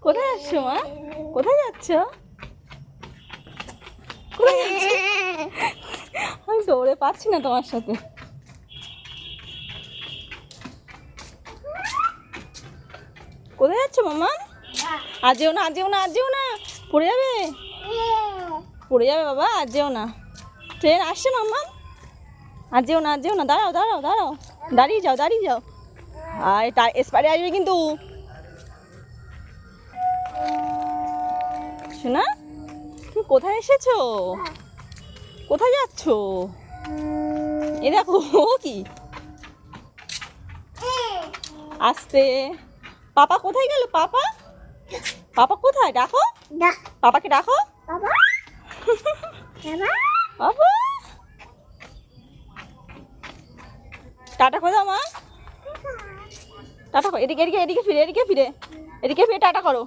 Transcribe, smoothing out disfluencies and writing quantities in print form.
কোথায় যাচ্ছ মা? কোথায় যাচ্ছ? কোথায় যাচ্ছ? আমি দৌড়ে পাচ্ছি না তোমার সাথে। কোথায় যাচ্ছ মামা? আজ যেও না, আজ যেও না, আজ যেও না, পড়ে যাবে, পড়ে যাবে বাবা, আজ যেও না। ট্রেন আসছে মামা, আজ যেও না, আজ যেও না, দাঁড়াও দাঁড়াও দাঁড়াও, দাঁড়িয়ে যাও, দাঁড়িয়ে যাও। আর এটা এসপারে আসবে কিন্তু। শোনা, তুমি কোথায় এসেছো? কোথায় যাচ্ছ? এ দেখো কি আসতে। পাপা কোথায় গেল? পাপা, পাপা কোথায়? ডাকো, পাপাকে ডাকো। বাবা, টাটা করে দাও মা, টাটা করো। এদিকে এদিকে এদিকে ফিরে, এদিকে ফিরে, এদিকে ফিরে টাটা করো।